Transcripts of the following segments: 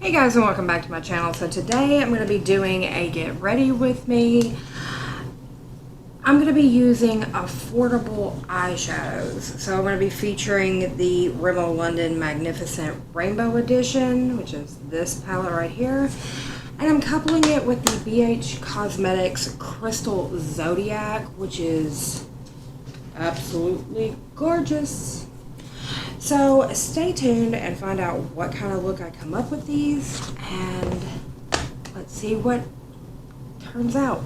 Hey guys, and welcome back to my channel. So today I'm going to be doing a get ready with me. I'm going to be using Affordable Eyeshadows. So I'm going to be featuring the Rimmel London Magnificent Rainbow Edition, which is this palette right here. And I'm coupling it with the BH Cosmetics Crystal Zodiac, which is absolutely gorgeous. So stay tuned and find out what kind of look I come up with these, and let's see what turns out.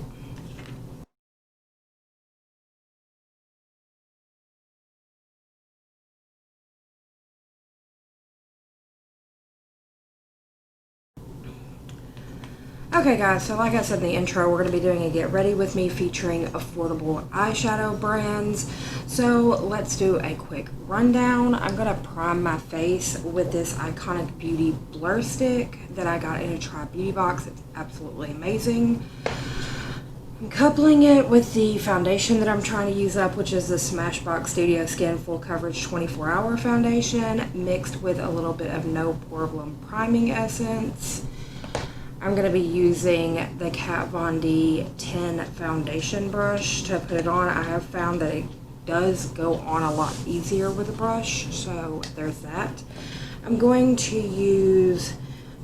Okay guys, so like I said in the intro, we're going to be doing a get ready with me featuring affordable eyeshadow brands. So let's do a quick rundown. I'm going to prime my face with this Iconic Beauty blur stick that I got in a Try Beauty box. It's absolutely amazing. I'm coupling it with the foundation that I'm trying to use up, which is the Smashbox Studio Skin Full Coverage 24-Hour Foundation, mixed with a little bit of No Problem Priming Essence. I'm going to be using the Kat Von D 10 foundation brush to put it on. I have found that it does go on a lot easier with a brush, so there's that. I'm going to use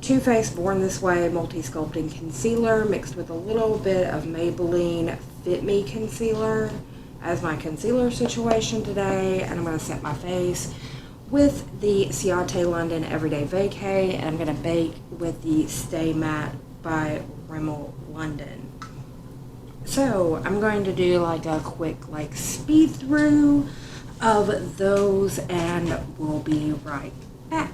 Too Faced Born This Way Multi-Sculpting Concealer mixed with a little bit of Maybelline Fit Me Concealer as my concealer situation today, and I'm going to set my face with the Ciate London Everyday Vacay, and I'm going to bake with the Stay Matte by Rimmel London. So I'm going to do like a quick speed through of those, and we'll be right back.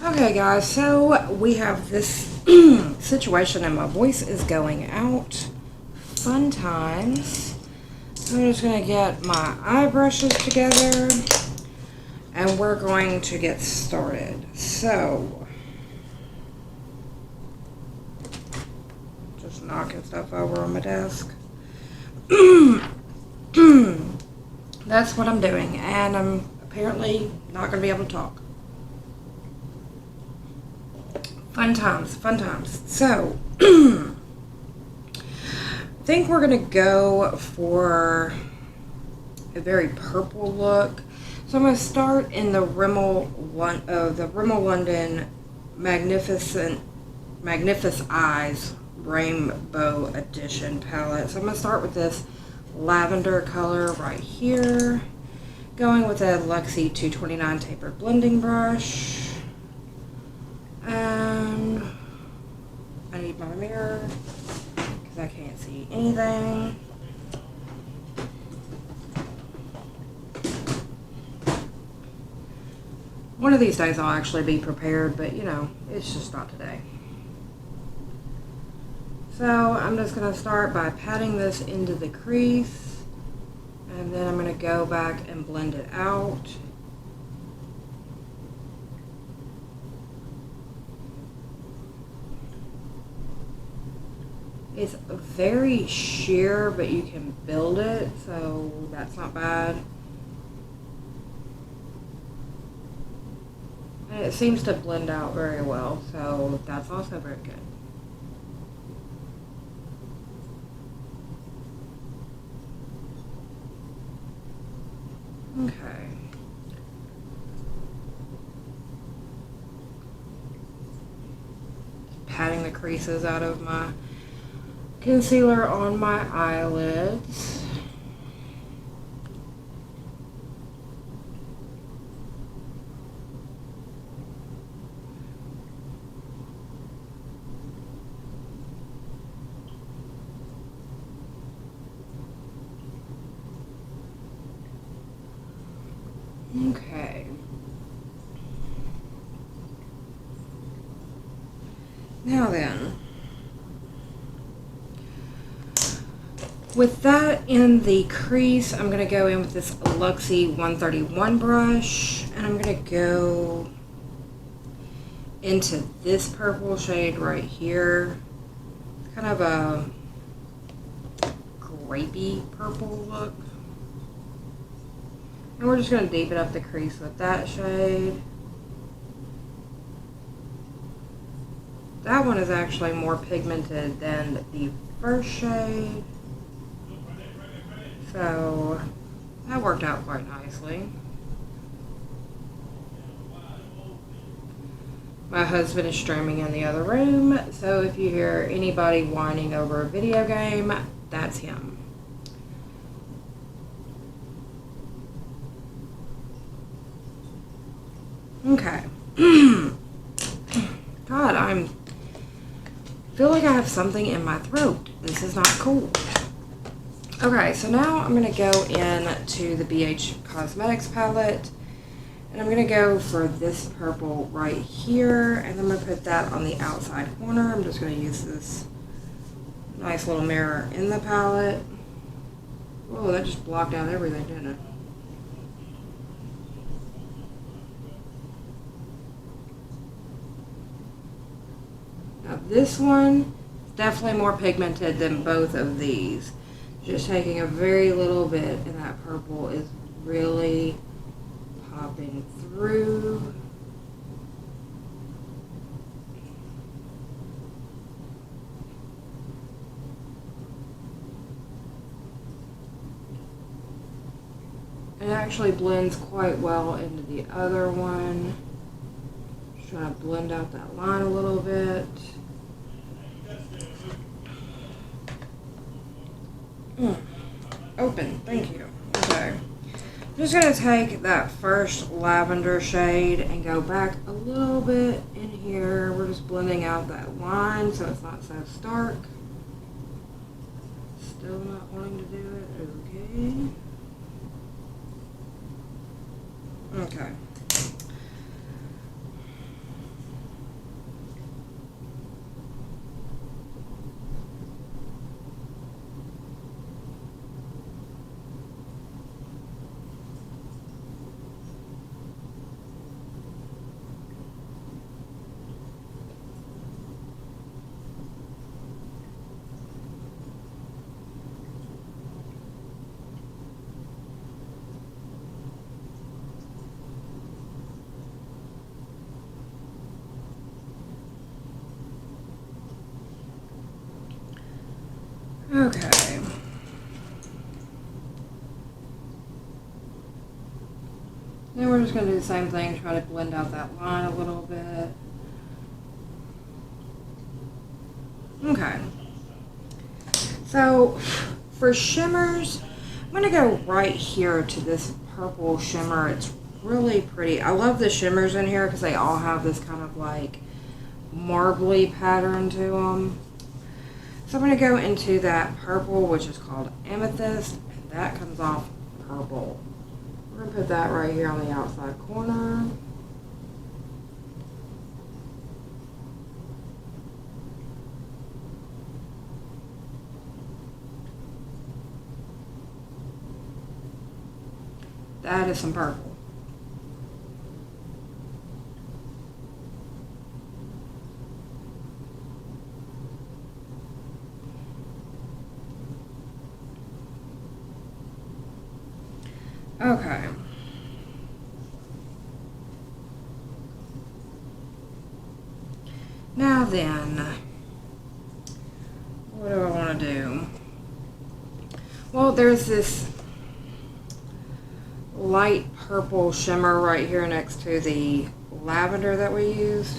Okay guys, so we have this situation and my voice is going out. Fun times. So I'm just going to get my eye brushes together and we're going to get started. So, just knocking stuff over on my desk. That's what I'm doing, and I'm apparently not going to be able to talk. Fun times, fun times. So, I think we're going to go for a very purple look. So I'm going to start in the Rimmel London Magnif'eyes Rainbow Edition palette. So I'm going to start with this lavender color right here. Going with a Luxie 229 tapered blending brush. And I need my mirror because I can't see anything. One of these days I'll actually be prepared, but you know, it's just not today. So I'm just going to start by patting this into the crease, and then I'm going to go back and blend it out. It's very sheer, but you can build it, so that's not bad. And it seems to blend out very well, so that's also very good. Okay. Patting the creases out of my concealer on my eyelids. Okay. Now then, with that in the crease, I'm going to go in with this Luxie 131 brush, and I'm going to go into this purple shade right here. It's kind of a grapey purple look. And we're just going to deepen up the crease with that shade. That one is actually more pigmented than the first shade. So that worked out quite nicely. My husband is streaming in the other room, so if you hear anybody whining over a video game, that's him. Okay. God, I feel like I have something in my throat. This is not cool. Okay, so now I'm going to go into the BH Cosmetics palette, and I'm going to go for this purple right here, and I'm going to put that on the outside corner. I'm just going to use this nice little mirror in the palette. Whoa, that just blocked out everything, didn't it? Now this one is definitely more pigmented than both of these. Just taking a very little bit, and that purple is really popping through. It actually blends quite well into the other one. Just trying to blend out that line a little bit. Open, thank you. Okay. I'm just going to take that first lavender shade and go back a little bit in here. We're just blending out that line so it's not so stark. Still not wanting to do it. Okay. Okay. Okay. Then we're just going to do the same thing, try to blend out that line a little bit. Okay. So, for shimmers, I'm going to go right here to this purple shimmer. It's really pretty. I love the shimmers in here because they all have this kind of like marbly pattern to them. So I'm going to go into that purple, which is called Amethyst, and that comes off purple. We're going to put that right here on the outside corner. That is some purple. Okay. Now then, what do I want to do? Well, there's this light purple shimmer right here next to the lavender that we used.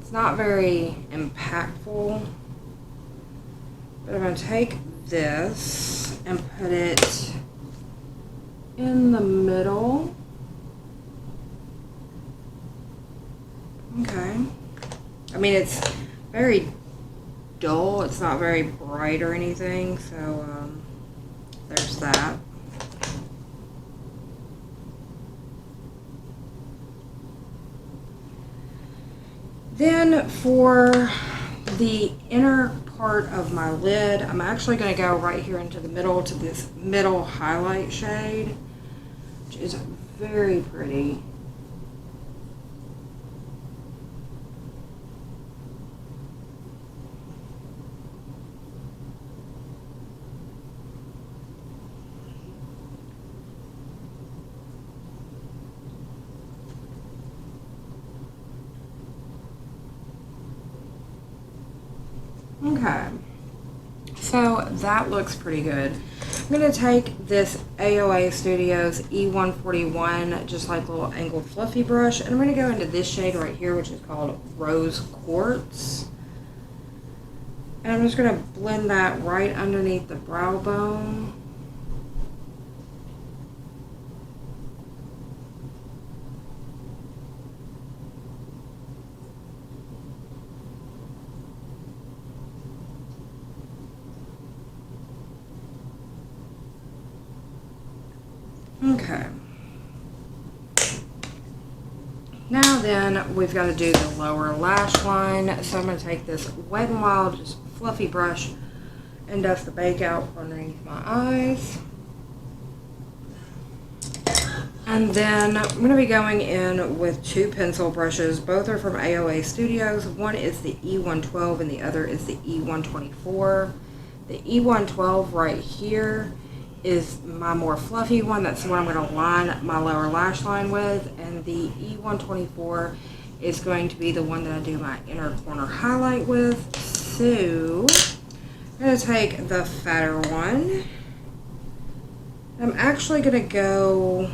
It's not very impactful, but I'm going to take this and put it in the middle. Okay. I mean, it's very dull. It's not very bright or anything, so there's that. Then for the inner part of my lid, I'm actually going to go right here into the middle to this middle highlight shade, which is very pretty. Okay, so that looks pretty good. I'm going to take this AOA Studios E141, just like a little angled fluffy brush, and I'm going to go into this shade right here, which is called Rose Quartz. And I'm just going to blend that right underneath the brow bone. Okay. Now then, we've got to do the lower lash line. So I'm going to take this Wet n Wild, just fluffy brush, and dust the bake out underneath my eyes. And then I'm going to be going in with two pencil brushes. Both are from AOA Studios. One is the E112 and the other is the E124. The E112 right here is my more fluffy one. That's the one I'm going to line my lower lash line with. And the E124 is going to be the one that I do my inner corner highlight with. So I'm going to take the fatter one. I'm actually going to go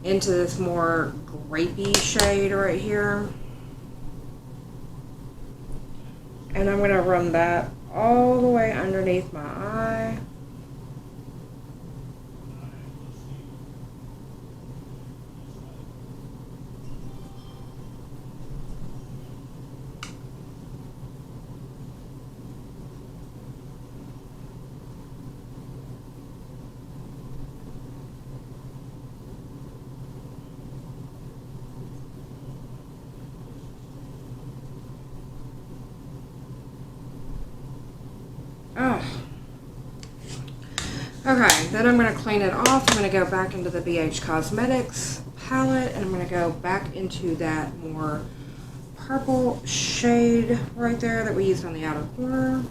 into this more grapey shade right here. And I'm going to run that all the way underneath my eye. Oh. Okay, then I'm going to clean it off. I'm going to go back into the BH Cosmetics palette, and I'm going to go back into that more purple shade right there that we used on the outer corner.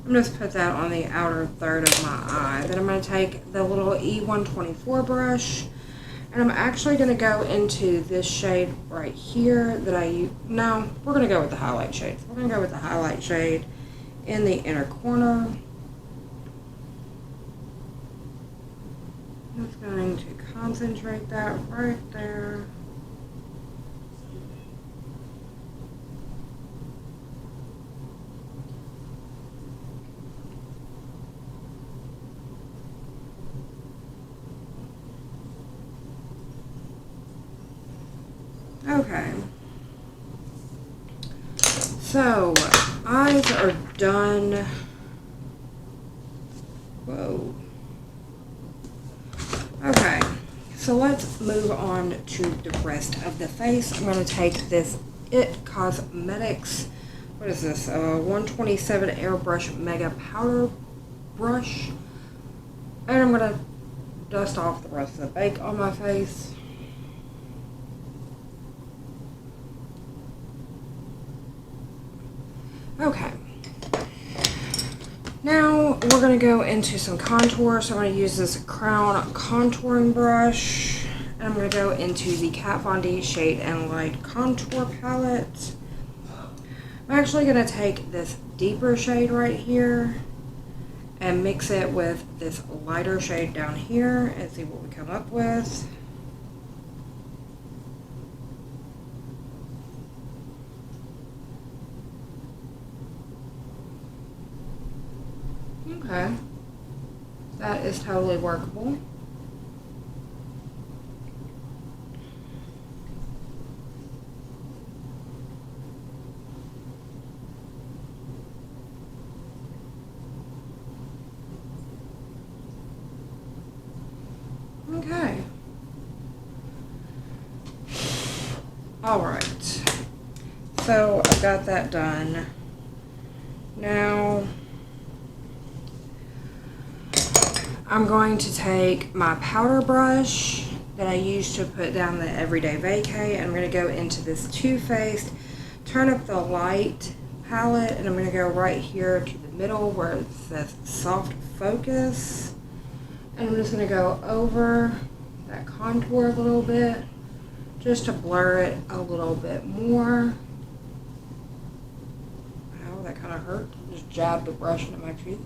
I'm just put that on the outer third of my eye. Then I'm going to take the little E124 brush, and I'm actually going to go into this shade right here that I use. No, we're going to go with the highlight shade. We're going to go with the highlight shade in the inner corner. Just going to concentrate that right there. Okay. So, eyes are done. Whoa. Okay, so let's move on to the rest of the face. I'm going to take this BH Cosmetics, what is this, 127 Airbrush Mega Powder Brush. And I'm going to dust off the rest of the bake on my face. Okay. Now we're going to go into some contour. So I'm going to use this Crown contouring brush. And I'm going to go into the Kat Von D Shade and Light Contour Palette. I'm actually going to take this deeper shade right here and mix it with this lighter shade down here and see what we come up with. Okay, that is totally workable. Okay. All right. So I've got that done. Now I'm going to take my powder brush that I used to put down the Everyday Vacay, and I'm going to go into this Too Faced Turn Up the Light palette, and I'm going to go right here to the middle where it says Soft Focus, and I'm just going to go over that contour a little bit just to blur it a little bit more. Ow, that kind of hurt. Just jabbed the brush into my cheek.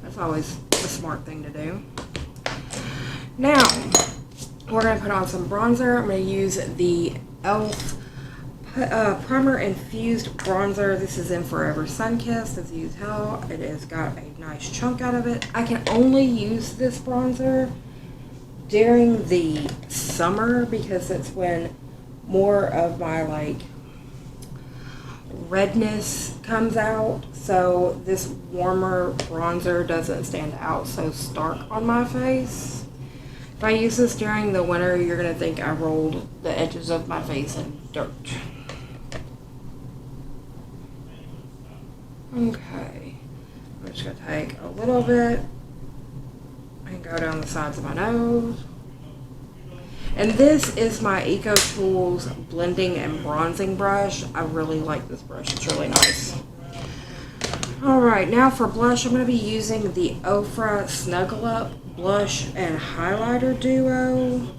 That's always a smart thing to do. Now, we're going to put on some bronzer. I'm going to use the e.l.f. Primer Infused Bronzer. This is in Forever Sunkissed. As you tell, it has got a nice chunk out of it. I can only use this bronzer during the summer because it's when more of my redness comes out, so this warmer bronzer doesn't stand out so stark on my face. If I use this during the winter, you're going to think I rolled the edges of my face in dirt. Okay, I'm just going to take a little bit and go down the sides of my nose. And this is my Eco Tools blending and bronzing brush. I really like this brush. It's really nice. Alright, now for blush, I'm going to be using the Ofra Snuggle Up Blush and Highlighter Duo.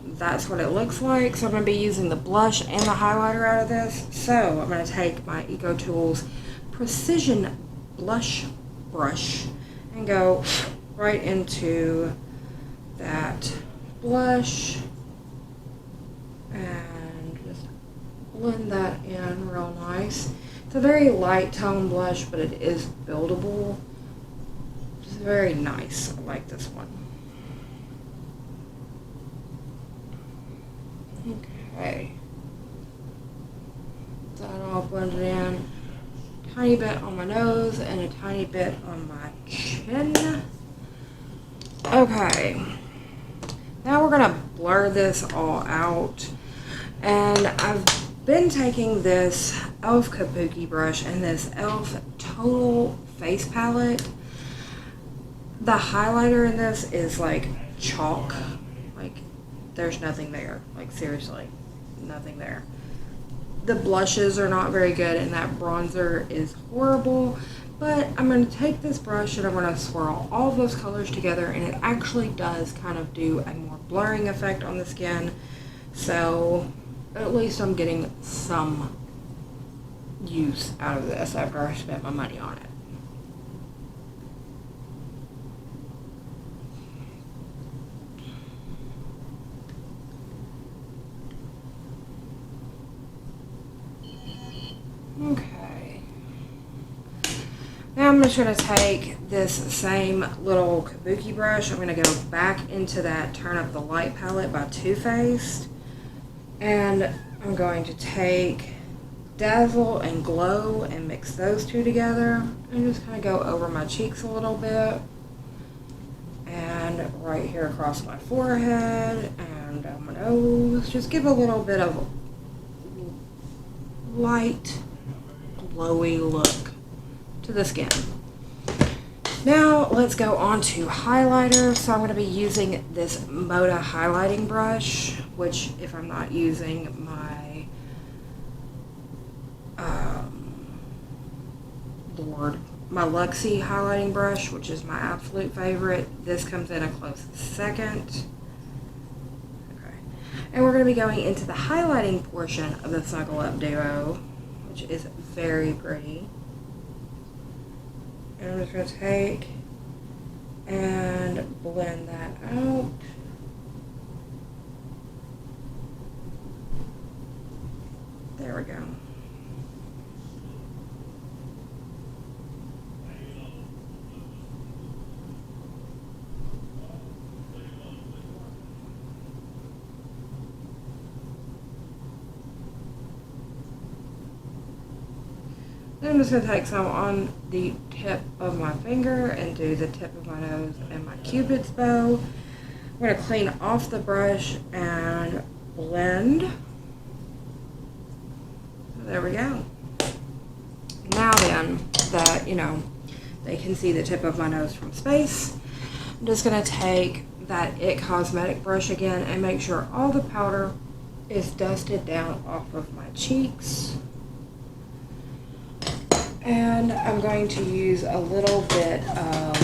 That's what it looks like. So I'm going to be using the blush and the highlighter out of this. So I'm going to take my Eco Tools Precision Blush Brush and go right into that blush and just blend that in real nice. It's a very light tone blush, but it is buildable. It's very nice. I like this one. Okay. That all blended in. Tiny bit on my nose and a tiny bit on my chin. Okay. Now we're going to blur this all out, and I've been taking this e.l.f. Kabuki brush and this e.l.f. Total Face Palette. The highlighter in this is like chalk, like there's nothing there, like seriously, nothing there. The blushes are not very good and that bronzer is horrible. But I'm going to take this brush and I'm going to swirl all of those colors together, and it actually does kind of do a more blurring effect on the skin. So at least I'm getting some use out of this after I spent my money on it. Now I'm just going to take this same little kabuki brush. I'm going to go back into that Turn Up the Light palette by Too Faced. And I'm going to take Dazzle and Glow and mix those two together. And just kind of go over my cheeks a little bit. And right here across my forehead and down my nose. Just give a little bit of light, glowy look to the skin. Now let's go on to highlighter. So I'm going to be using this Moda highlighting brush, which if I'm not using my my Luxie highlighting brush, which is my absolute favorite, this comes in a close second. Okay. And we're going to be going into the highlighting portion of the Snuggle Up Duo, which is very pretty. And I'm just going to take and blend that out. There we go. Then I'm just going to take some on the tip of my finger and do the tip of my nose and my Cupid's bow. I'm going to clean off the brush and blend. So there we go. Now then, that, they can see the tip of my nose from space, I'm just going to take that BH Cosmetic brush again and make sure all the powder is dusted down off of my cheeks. And I'm going to use a little bit of,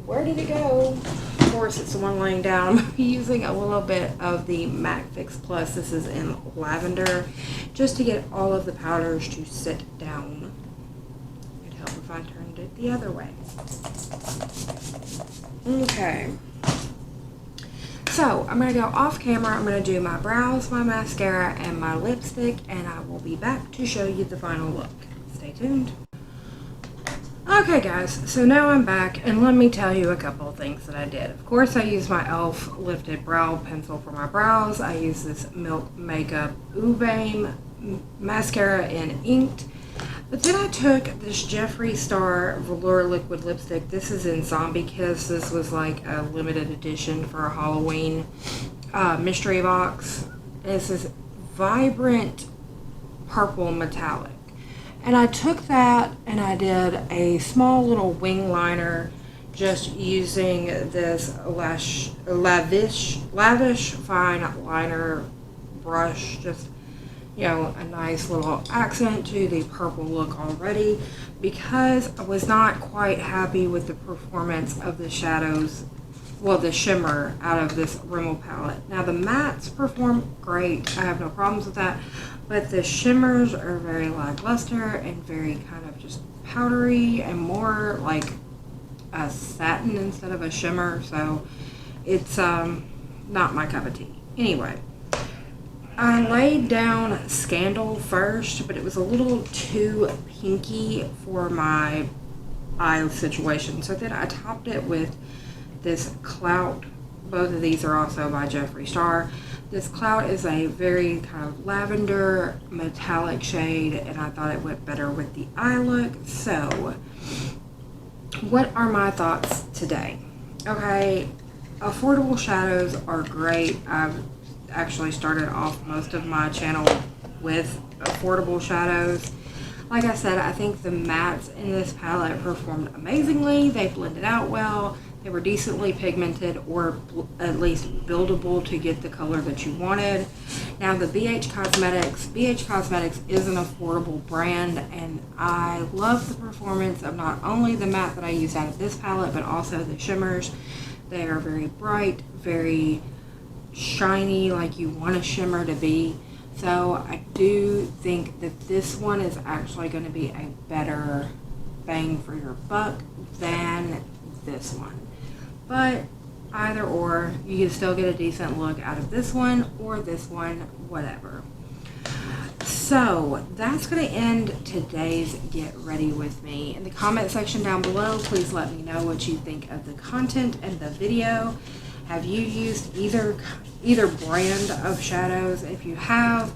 where did it go? Of course, it's the one laying down. I'm using a little bit of the MAC Fix Plus. This is in lavender, just to get all of the powders to sit down. It'd help if I turned it the other way. Okay. So, I'm going to go off camera. I'm going to do my brows, my mascara, and my lipstick, and I will be back to show you the final look. Stay tuned. Okay guys, so now I'm back, and let me tell you a couple of things that I did. Of course, I used my e.l.f. Lifted Brow Pencil for my brows. I used this Milk Makeup Uvaim mascara in Inked. But then I took this Jeffree Star Velour Liquid Lipstick. This is in Zombie Kiss. This was like a limited edition for a Halloween mystery box. And it's this vibrant purple metallic. And I took that and I did a small little wing liner just using this lavish fine liner brush. Just, a nice little accent to the purple look already, because I was not quite happy with the performance of the shadows, well, the shimmer out of this Rimmel palette. Now the mattes perform great, I have no problems with that, but the shimmers are very lackluster and very kind of just powdery and more like a satin instead of a shimmer, so it's not my cup of tea. Anyway, I laid down Scandal first, but it was a little too pinky for my eye situation. So then I topped it with this Clout. Both of these are also by Jeffree Star. This Clout is a very kind of lavender metallic shade, and I thought it went better with the eye look. So, what are my thoughts today? Okay, affordable shadows are great. I've actually started off most of my channel with affordable shadows. Like I said, I think the mattes in this palette performed amazingly. They blended out well. They were decently pigmented, or at least buildable to get the color that you wanted. Now the BH Cosmetics is an affordable brand, and I love the performance of not only the matte that I used out of this palette, but also the shimmers. They are very bright, very shiny, like you want a shimmer to be. So I do think that this one is actually going to be a better bang for your buck than this one. But either or, you can still get a decent look out of this one or this one, whatever. So that's going to end today's Get Ready With Me. In the comment section down below, please let me know what you think of the content and the video. Have you used either brand of shadows? If you have,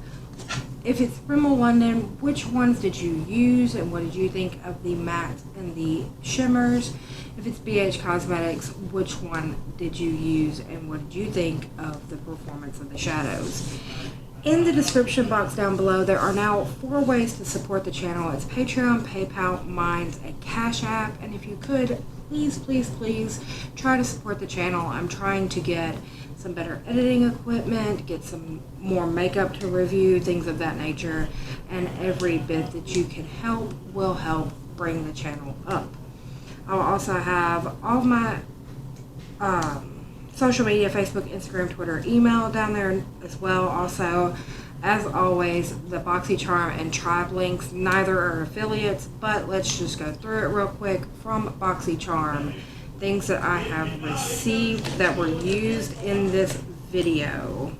if it's Rimmel London, which ones did you use and what did you think of the matte and the shimmers? If it's BH Cosmetics, which one did you use and what did you think of the performance of the shadows? In the description box down below, there are now 4 ways to support the channel. It's Patreon, PayPal, Minds, and Cash App. And if you could, please try to support the channel. I'm trying to get some better editing equipment, get some more makeup to review, things of that nature. And every bit that you can help will help bring the channel up. I'll also have all of my social media, Facebook, Instagram, Twitter, email down there as well. Also, as always, the BoxyCharm and Tribe links, neither are affiliates, but let's just go through it real quick. From BoxyCharm, things that I have received that were used in this video.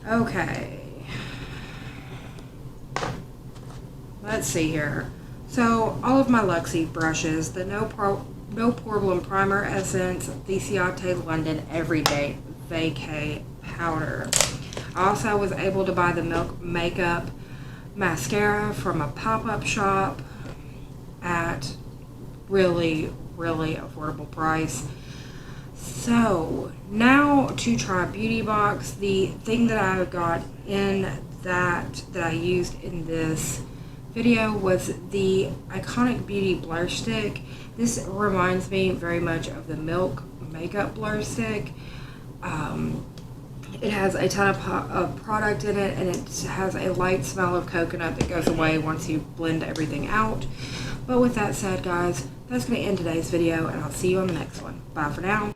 Okay. Let's see here. So, all of my Luxie brushes, the No Problem Primer Essence, the Ciate London Everyday Vacay Powder. I also was able to buy the Milk Makeup Mascara from a pop-up shop at really affordable price. So, now to try Beauty Box. The thing that I got in that I used in this video was the Iconic Beauty Blur Stick. This reminds me very much of the Milk Makeup Blur Stick. It has a ton of product in it, and it has a light smell of coconut that goes away once you blend everything out. But with that said, guys, that's going to end today's video, and I'll see you on the next one. Bye for now.